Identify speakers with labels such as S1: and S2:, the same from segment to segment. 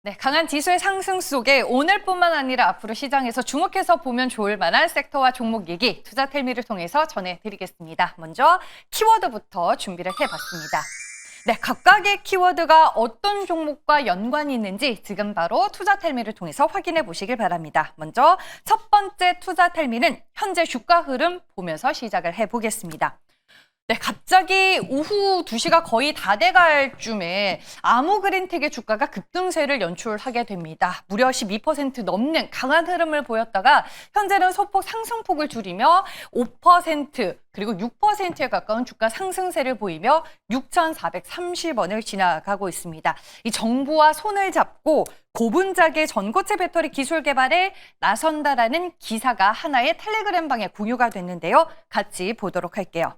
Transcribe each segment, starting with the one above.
S1: 네, 강한 지수의 상승 속에 오늘뿐만 아니라 앞으로 시장에서 주목해서 보면 좋을 만한 섹터와 종목 얘기 투자텔미를 통해서 전해드리겠습니다. 먼저 키워드부터 준비를 해봤습니다. 네, 각각의 키워드가 어떤 종목과 연관이 있는지 지금 바로 투자텔미를 통해서 확인해 보시길 바랍니다. 먼저 첫 번째 투자텔미는 현재 주가 흐름 보면서 시작을 해보겠습니다. 네, 갑자기 오후 2시가 거의 다 돼갈 쯤에 아모그린텍의 주가가 급등세를 연출하게 됩니다. 무려 12% 넘는 강한 흐름을 보였다가 현재는 소폭 상승폭을 줄이며 5% 그리고 6%에 가까운 주가 상승세를 보이며 6,430원을 지나가고 있습니다. 이 정부와 손을 잡고 고분자계 전고체 배터리 기술 개발에 나선다라는 기사가 하나의 텔레그램방에 공유가 됐는데요. 같이 보도록 할게요.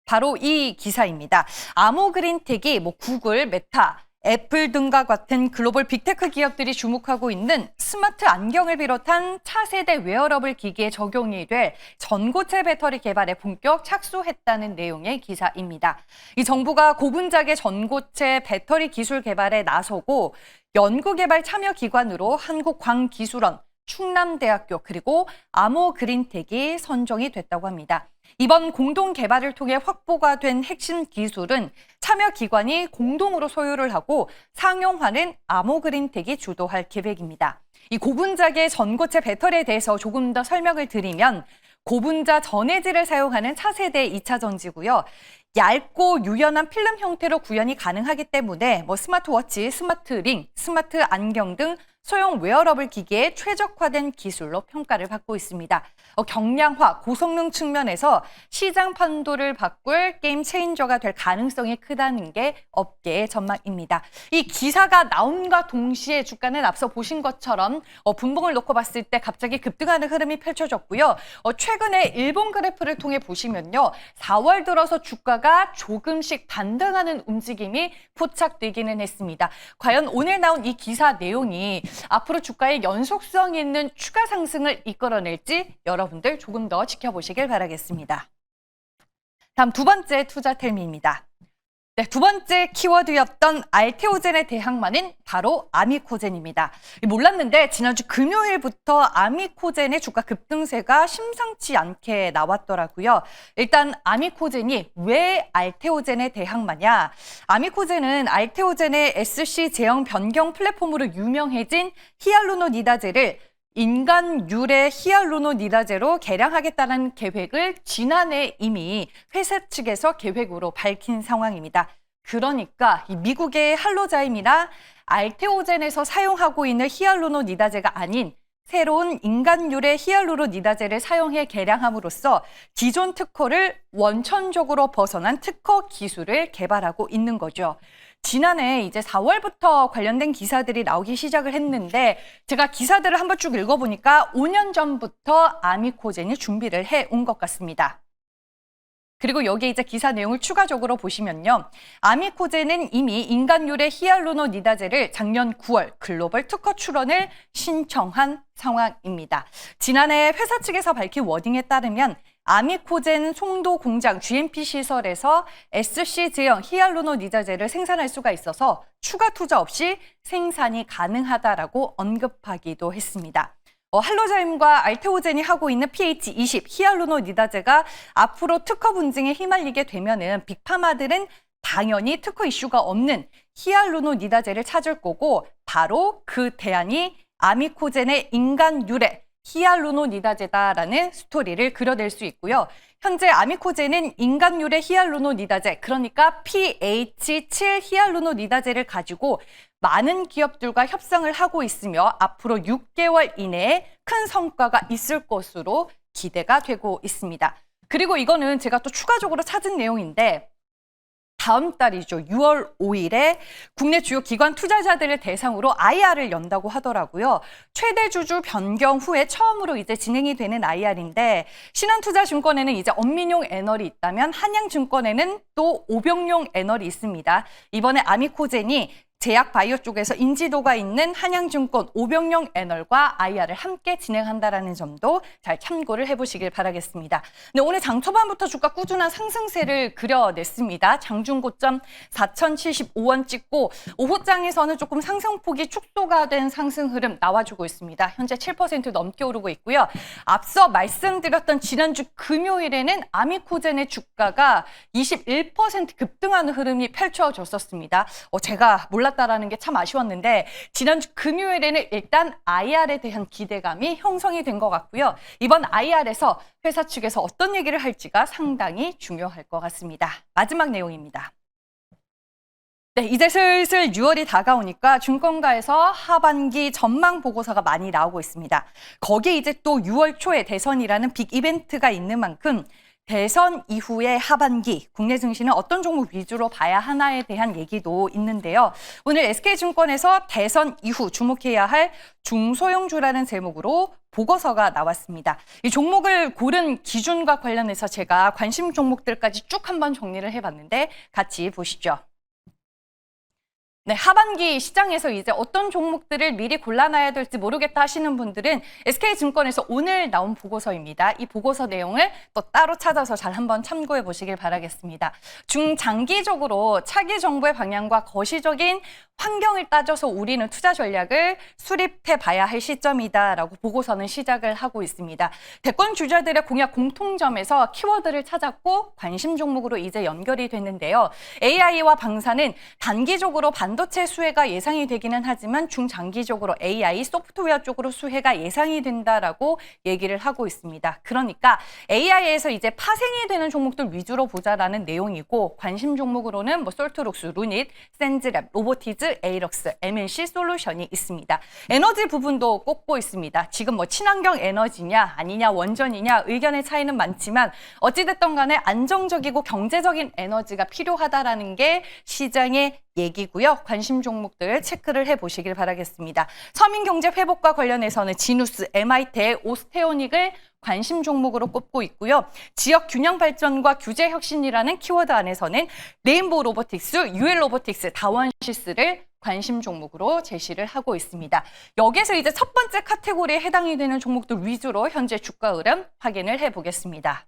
S1: 바로 이 기사입니다. 아모그린텍이 구글, 메타, 애플 등과 같은 글로벌 빅테크 기업들이 주목하고 있는 스마트 안경을 비롯한 차세대 웨어러블 기기에 적용이 될 전고체 배터리 개발에 본격 착수했다는 내용의 기사입니다. 이 정부가 고분자계 전고체 배터리 기술 개발에 나서고 연구개발 참여기관으로 한국광기술원, 충남대학교 그리고 아모그린텍이 선정이 됐다고 합니다. 이번 공동 개발을 통해 확보가 된 핵심 기술은 참여기관이 공동으로 소유를 하고 상용화는 아모그린텍이 주도할 계획입니다. 이 고분자계 전고체 배터리에 대해서 조금 더 설명을 드리면 고분자 전해질을 사용하는 차세대 2차 전지고요. 얇고 유연한 필름 형태로 구현이 가능하기 때문에 스마트워치, 스마트링, 스마트 안경 등 소형 웨어러블 기기에 최적화된 기술로 평가를 받고 있습니다. 경량화, 고성능 측면에서 시장 판도를 바꿀 게임 체인저가 될 가능성이 크다는 게 업계의 전망입니다. 이 기사가 나옴과 동시에 주가는 앞서 보신 것처럼 분봉을 놓고 봤을 때 갑자기 급등하는 흐름이 펼쳐졌고요. 최근에 일본 그래프를 통해 보시면요. 4월 들어서 주가가 조금씩 반등하는 움직임이 포착되기는 했습니다. 과연 오늘 나온 이 기사 내용이 앞으로 주가의 연속성 있는 추가 상승을 이끌어낼지 여러분들 조금 더 지켜보시길 바라겠습니다. 다음 두 번째 투자텔미입니다. 네, 두 번째 키워드였던 알테오젠의 대항마는 바로 아미코젠입니다. 몰랐는데 지난주 금요일부터 아미코젠의 주가 급등세가 심상치 않게 나왔더라고요. 일단 아미코젠이 왜 알테오젠의 대항마냐? 아미코젠은 알테오젠의 SC 제형 변경 플랫폼으로 유명해진 히알루로니다제를 인간 유래 히알루로니다제로 개량하겠다는 계획을 지난해 이미 회사 측에서 계획으로 밝힌 상황입니다. 그러니까 이 미국의 할로자임이나 알테오젠에서 사용하고 있는 히알루로니다제가 아닌 새로운 인간 유래 히알루로니다제를 사용해 개량함으로써 기존 특허를 원천적으로 벗어난 특허 기술을 개발하고 있는 거죠. 지난해 이제 4월부터 관련된 기사들이 나오기 시작을 했는데 제가 기사들을 한번 쭉 읽어보니까 5년 전부터 아미코젠이 준비를 해온 것 같습니다. 그리고 여기 이제 기사 내용을 추가적으로 보시면요. 아미코젠은 이미 인간 유래 히알루로니다제를 작년 9월 글로벌 특허 출원을 신청한 상황입니다. 지난해 회사 측에서 밝힌 워딩에 따르면 아미코젠 송도 공장 GMP 시설에서 SC 제형 히알루로니다제를 생산할 수가 있어서 추가 투자 없이 생산이 가능하다라고 언급하기도 했습니다. 할로자임과 알테오젠이 하고 있는 pH20 히알루로니다제가 앞으로 특허 분쟁에 휘말리게 되면은 빅파마들은 당연히 특허 이슈가 없는 히알루로니다제를 찾을 거고 바로 그 대안이 아미코젠의 인간 유래 히알루로니다제다라는 스토리를 그려낼 수 있고요. 현재 아미코젠은 인간 유래 히알루로니다제, 그러니까 pH7 히알루로니다제를 가지고 많은 기업들과 협상을 하고 있으며 앞으로 6개월 이내에 큰 성과가 있을 것으로 기대가 되고 있습니다. 그리고 이거는 제가 또 추가적으로 찾은 내용인데 다음 달이죠. 6월 5일에 국내 주요 기관 투자자들을 대상으로 IR을 연다고 하더라고요. 최대 주주 변경 후에 처음으로 이제 진행이 되는 IR인데 신한투자증권에는 이제 언민용 애널이 있다면 한양증권에는 또 오병용 애널이 있습니다. 이번에 아미코젠이 제약 바이오 쪽에서 인지도가 있는 한양증권 오병영 애널과 IR을 함께 진행한다라는 점도 잘 참고를 해보시길 바라겠습니다. 네, 오늘 장 초반부터 주가 꾸준한 상승세를 그려냈습니다. 장중 고점 4,075원 찍고 오후장에서는 조금 상승폭이 축소가 된 상승 흐름 나와주고 있습니다. 현재 7% 넘게 오르고 있고요. 앞서 말씀드렸던 지난주 금요일에는 아미코젠의 주가가 21% 급등하는 흐름이 펼쳐졌었습니다. 제가 몰랐다라는 게 참 아쉬웠는데 지난주 금요일에는 일단 IR에 대한 기대감이 형성이 된 것 같고요. 이번 IR에서 회사 측에서 어떤 얘기를 할지가 상당히 중요할 것 같습니다. 마지막 내용입니다. 네, 이제 슬슬 6월이 다가오니까 증권가에서 하반기 전망 보고서가 많이 나오고 있습니다. 거기에 이제 또 6월 초에 대선이라는 빅 이벤트가 있는 만큼 대선 이후의 하반기 국내 증시는 어떤 종목 위주로 봐야 하나에 대한 얘기도 있는데요. 오늘 SK증권에서 대선 이후 주목해야 할 중소형주라는 제목으로 보고서가 나왔습니다. 이 종목을 고른 기준과 관련해서 제가 관심 종목들까지 쭉 한번 정리를 해봤는데 같이 보시죠. 네, 하반기 시장에서 이제 어떤 종목들을 미리 골라놔야 될지 모르겠다 하시는 분들은 SK증권에서 오늘 나온 보고서입니다. 이 보고서 내용을 또 따로 찾아서 잘 한번 참고해 보시길 바라겠습니다. 중장기적으로 차기 정부의 방향과 거시적인 환경을 따져서 우리는 투자 전략을 수립해 봐야 할 시점이다라고 보고서는 시작을 하고 있습니다. 대권 주자들의 공약 공통점에서 키워드를 찾았고 관심 종목으로 이제 연결이 됐는데요. AI와 방사는 단기적으로 반도체 수혜가 예상이 되기는 하지만 중장기적으로 AI 소프트웨어 쪽으로 수혜가 예상이 된다라고 얘기를 하고 있습니다. 그러니까 AI에서 이제 파생이 되는 종목들 위주로 보자라는 내용이고 관심 종목으로는 솔트록스, 루닛, 센즈랩, 로보티즈, 에이럭스, MNC 솔루션이 있습니다. 에너지 부분도 꼽고 있습니다. 지금 친환경 에너지냐 아니냐 원전이냐 의견의 차이는 많지만 어찌됐든 간에 안정적이고 경제적인 에너지가 필요하다라는 게 시장의 얘기고요. 관심 종목들 체크를 해보시길 바라겠습니다. 서민경제 회복과 관련해서는 지누스, MIT의 오스테오닉을 관심 종목으로 꼽고 있고요. 지역 균형 발전과 규제 혁신이라는 키워드 안에서는 레인보우 로보틱스, UL 로보틱스, 다원시스를 관심 종목으로 제시를 하고 있습니다. 여기서 이제 첫 번째 카테고리에 해당이 되는 종목들 위주로 현재 주가 흐름 확인을 해보겠습니다.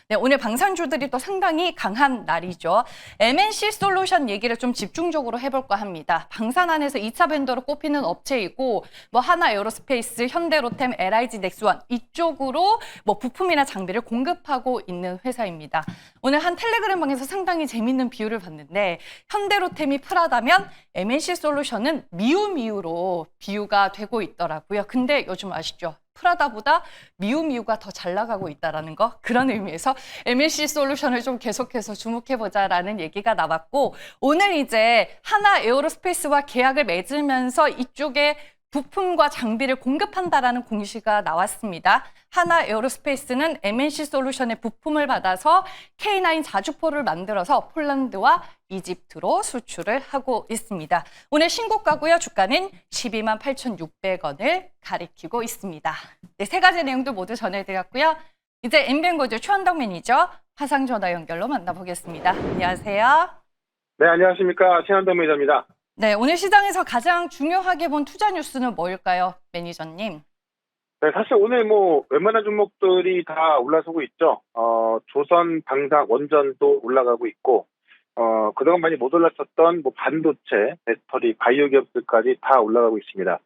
S1: 네, 오늘 방산주들이 또 상당히 강한 날이죠. MNC 솔루션 얘기를 좀 집중적으로 해볼까 합니다. 방산 안에서 2차 벤더로 꼽히는 업체이고 하나 에어로스페이스, 현대로템, LIG 넥스원 이쪽으로 부품이나 장비를 공급하고 있는 회사입니다. 오늘 한 텔레그램 방에서 상당히 재밌는 비유를 봤는데 현대로템이 프라다면 MNC 솔루션은 미우미우로 비유가 되고 있더라고요. 근데 요즘 아시죠? 프라다보다 미우미우가 더 잘 나가고 있다는 거, 그런 의미에서 MNC 솔루션을 좀 계속해서 주목해보자라는 얘기가 나왔고 오늘 이제 하나 에어로스페이스와 계약을 맺으면서 이쪽에 부품과 장비를 공급한다라는 공시가 나왔습니다. 하나 에어로스페이스는 MNC 솔루션의 부품을 받아서 K9 자주포를 만들어서 폴란드와 이집트로 수출을 하고 있습니다. 오늘 신고가고요. 주가는 12만 8,600원을 가리키고 있습니다. 네, 세 가지 내용도 모두 전해드렸고요. 이제 엠뱅고즈 최원덕 매니저 화상 전화 연결로 만나보겠습니다. 안녕하세요.
S2: 네, 안녕하십니까. 최원덕 매니저입니다.
S1: 네, 오늘 시장에서 가장 중요하게 본 투자 뉴스는 뭘까요, 매니저님?
S2: 네, 사실 오늘 웬만한 종목들이 다 올라서고 있죠. 조선, 방산, 원전도 올라가고 있고, 그동안 많이 못 올랐었던 반도체, 배터리, 바이오 기업들까지 다 올라가고 있습니다.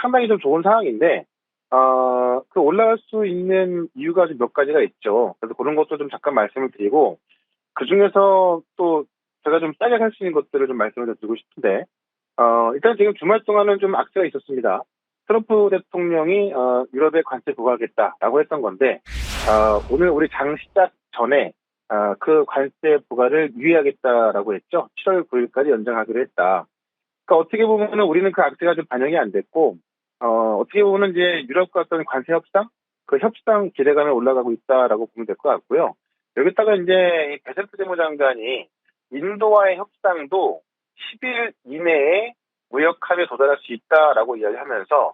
S2: 상당히 좀 좋은 상황인데, 그 올라갈 수 있는 이유가 좀 몇 가지가 있죠. 그래서 그런 것도 좀 잠깐 말씀을 드리고, 그 중에서 또 제가 좀 싸게 살 수 있는 것들을 좀 말씀을 드리고 싶은데, 일단 지금 주말 동안은 좀 악재가 있었습니다. 트럼프 대통령이 유럽에 관세 부과하겠다라고 했던 건데, 오늘 우리 장 시작 전에 그 관세 부과를 유예하겠다라고 했죠. 7월 9일까지 연장하기로 했다. 그러니까 어떻게 보면 우리는 그 악재가 좀 반영이 안 됐고, 어떻게 보면 이제 유럽과 어떤 관세 협상, 그 협상 기대감이 올라가고 있다라고 보면 될 것 같고요. 여기다가 이제 베셀프 재무장관이 인도와의 협상도 10일 이내에 무역 합의에 도달할 수 있다라고 이야기하면서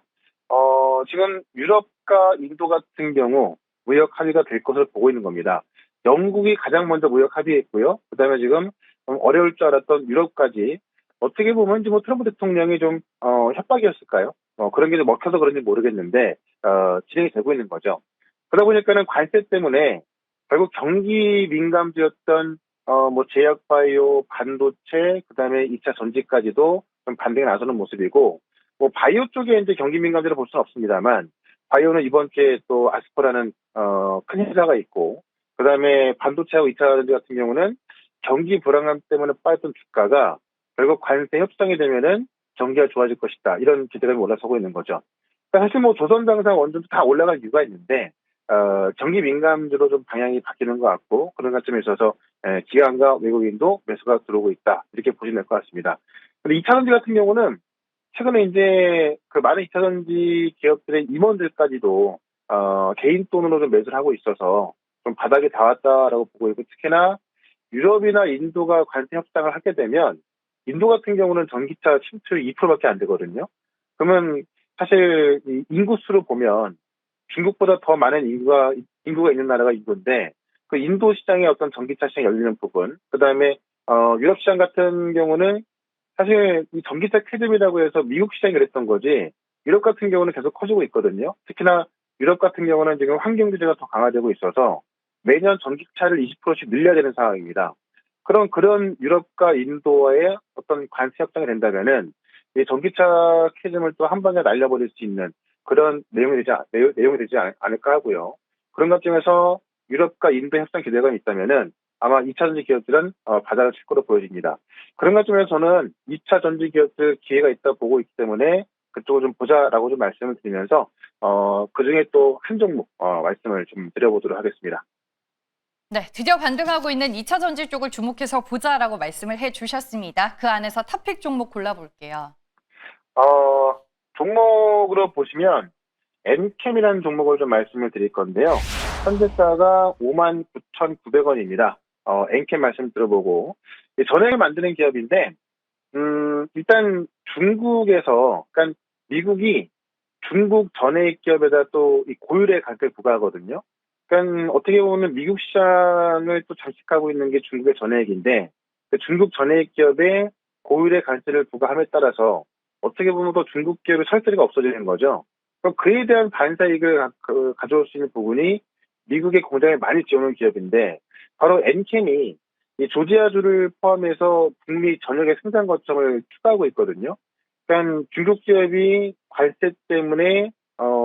S2: 지금 유럽과 인도 같은 경우 무역 합의가 될 것으로 보고 있는 겁니다. 영국이 가장 먼저 무역 합의했고요. 그다음에 지금 어려울 줄 알았던 유럽까지 어떻게 보면 이제 뭐 트럼프 대통령이 좀 협박이었을까요? 그런 게 좀 먹혀서 그런지 모르겠는데 진행이 되고 있는 거죠. 그러다 보니까는 관세 때문에 결국 경기 민감주였던 뭐 제약 바이오, 반도체, 그다음에 2차 전지까지도 좀 반등에 나서는 모습이고, 뭐 바이오 쪽에 이제 경기 민감주를 볼 수는 없습니다만, 바이오는 이번 주에 또 아스퍼라는 큰 회사가 있고, 그다음에 반도체하고 2차 전지 같은 경우는 경기 불안감 때문에 빠졌던 주가가 결국 관세 협상이 되면은 경기가 좋아질 것이다, 이런 기대감이 올라서고 있는 거죠. 그러니까 사실 뭐 조선장상 원전도 다 올라갈 이유가 있는데 경기 민감주로 좀 방향이 바뀌는 것 같고, 그런 관점에 있어서 기관과 외국인도 매수가 들어오고 있다, 이렇게 보시면 될 것 같습니다. 근데 2차 전지 같은 경우는 최근에 이제 그 많은 2차 전지 기업들의 임원들까지도 개인 돈으로 좀 매수를 하고 있어서 좀 바닥에 닿았다라고 보고 있고, 특히나 유럽이나 인도가 관세 협상을 하게 되면 인도 같은 경우는 전기차 침투율이 2%밖에 안 되거든요. 그러면 사실 이 인구수로 보면 중국보다 더 많은 인구가 있는 나라가 인도인데, 그 인도 시장의 어떤 전기차 시장이 열리는 부분, 그 다음에 유럽 시장 같은 경우는 사실 이 전기차 퀴즘이라고 해서 미국 시장이 그랬던 거지, 유럽 같은 경우는 계속 커지고 있거든요. 특히나 유럽 같은 경우는 지금 환경 규제가 더 강화되고 있어서 매년 전기차를 20%씩 늘려야 되는 상황입니다. 그런 유럽과 인도와의 어떤 관세 협상이 된다면은 이 전기차 퀴즘을 또 한 번에 날려버릴 수 있는 그런 내용이 되지 않을까 하고요. 그런 관점에서 유럽과 인도 협상 기대감이 있다면은 아마 2차 전지 기업들은 바닥을 칠 거로 보여집니다. 그런 관점에서 저는 2차 전지 기업들 기회가 있다 보고 있기 때문에 그쪽을 좀 보자라고 좀 말씀을 드리면서 그 중에 또 한 종목 말씀을 좀 드려보도록 하겠습니다.
S1: 네, 드디어 반등하고 있는 2차 전지 쪽을 주목해서 보자라고 말씀을 해주셨습니다. 그 안에서 탑픽 종목 골라볼게요.
S2: 어, 종목으로 보시면 엔캠이라는 종목을 좀 말씀을 드릴 건데요. 현재가가 59,900원입니다. 엔캠 말씀 들어보고, 전액을 만드는 기업인데, 일단 중국에서, 그러니까 미국이 중국 전해액 기업에다 또 이 고율의 관세를 부과하거든요. 그러니까 어떻게 보면 미국 시장을 또 장식하고 있는 게 중국의 전해액인데, 그 중국 전해액 기업에 고율의 관세를 부과함에 따라서 어떻게 보면 또 중국 기업의 설득이 없어지는 거죠. 그럼 그에 대한 반사이익을 가져올 수 있는 부분이 미국의 공장에 많이 지어놓은 기업인데, 바로 엔캠이 이 조지아주를 포함해서 북미 전역의 생산 거점을 추가하고 있거든요. 그러니까 중국 기업이 관세 때문에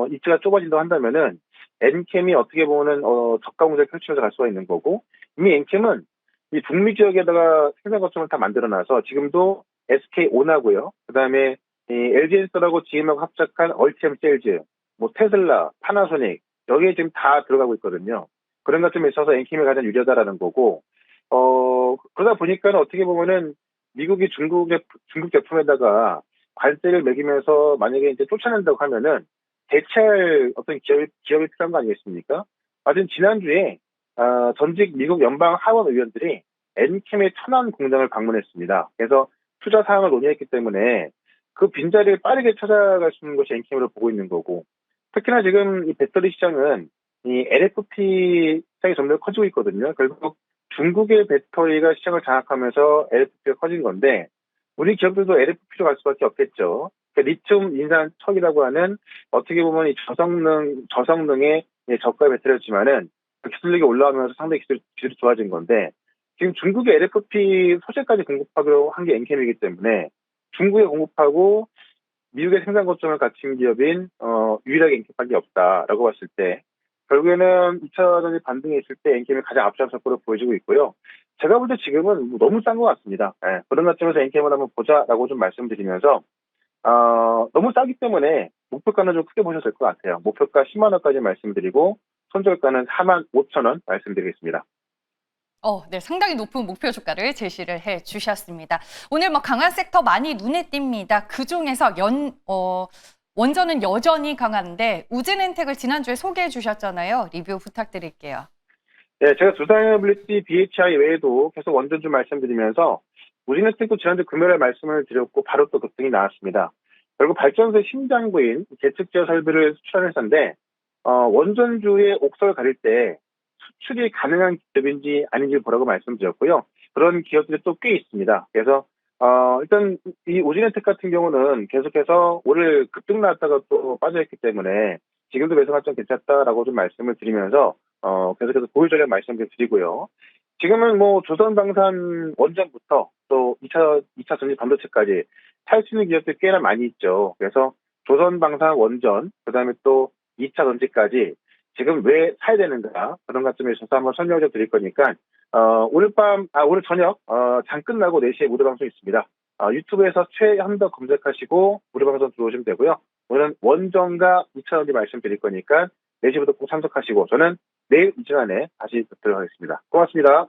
S2: 입지가 좁아진다고 한다면은 엔캠이 어떻게 보면은 저가 공장을 펼치면서 갈 수가 있는 거고, 이미 엔캠은 이 북미 지역에다가 생산 거점을 다 만들어놔서 지금도 SK온하고요. 그다음에 이 LG엔솔하고 GM하고 합작한 얼티엄 셀즈, 뭐 테슬라, 파나소닉, 여기에 지금 다 들어가고 있거든요. 그런 것점에 있어서 엔캠이 가장 유리하다라는 거고, 그러다 보니까 어떻게 보면은 미국이 중국 제품에다가 관세를 매기면서 만약에 이제 쫓아낸다고 하면은 대체할 어떤 기업이 필요한 거 아니겠습니까? 하여튼 지난주에 전직 미국 연방 하원 의원들이 엔캠의 천안 공장을 방문했습니다. 그래서 투자 사항을 논의했기 때문에 그 빈자리를 빠르게 찾아갈 수 있는 것이 엔캠으로 보고 있는 거고, 특히나 지금 이 배터리 시장은 이 LFP 시장이 점점 커지고 있거든요. 결국 중국의 배터리가 시장을 장악하면서 LFP가 커진 건데, 우리 기업들도 LFP로 갈 수밖에 없겠죠. 그러니까 리튬 인산 척이라고 하는, 어떻게 보면 이 저성능의 저가 배터리였지만은 그 기술력이 올라오면서 상당히 기술이 좋아진 건데, 지금 중국의 LFP 소재까지 공급하기로 한 게 엔캠이기 때문에 중국에 공급하고 미국의 생산 거점을 갖춘 기업인 유일하게 엔캠밖에 없다라고 봤을 때, 결국에는 2차 전지 반등이 있을 때 엔캠이 가장 앞장설 거로 보여지고 있고요. 제가 볼 때 지금은 뭐 너무 싼 것 같습니다. 예, 그런 관점에서 엔캠을 한번 보자라고 좀 말씀드리면서 너무 싸기 때문에 목표가는 좀 크게 보셔도 될 것 같아요. 목표가 10만 원까지 말씀드리고 손절가는 4만 5천 원 말씀드리겠습니다.
S1: 네, 상당히 높은 목표 주가를 제시를 해 주셨습니다. 오늘 뭐 강한 섹터 많이 눈에 띕니다. 그 중에서 원전은 여전히 강한데 우진엔텍을 지난주에 소개해 주셨잖아요. 리뷰 부탁드릴게요.
S2: 네, 제가 두산에너빌리티 BHI 외에도 계속 원전 좀 말씀드리면서 우진에텍도 지난주 금요일에 말씀을 드렸고 바로 또 급등이 나왔습니다. 결국 발전소의 심장부인 계측제어 설비를 수출한 회사인데 원전주의 옥석을 가릴 때 수출이 가능한 기업인지 아닌지 보라고 말씀드렸고요. 그런 기업들이 또 꽤 있습니다. 그래서 일단 이 오진엔텍 같은 경우는 계속해서 오늘 급등 나왔다가 또 빠져있기 때문에 지금도 매수 관점 괜찮다라고 좀 말씀을 드리면서 계속해서 보유 전략 말씀을 드리고요. 지금은 뭐 조선방산 원전부터 또 2차 전지 반도체까지 살 수 있는 기업들이 꽤나 많이 있죠. 그래서 조선방산 원전, 그다음에 또 2차 전지까지 지금 왜 사야 되는가 그런 관점에 있어서 한번 설명을 좀 드릴 거니까 오늘 저녁 장 끝나고 4시에 무료 방송 있습니다. 유튜브에서 최현덕 검색하시고 무료 방송 들어오시면 되고요. 오늘은 원전과 2차 전지 말씀드릴 거니까 4시부터 꼭 참석하시고 저는 내일 이 시간에 다시 뵙도록 하겠습니다. 고맙습니다.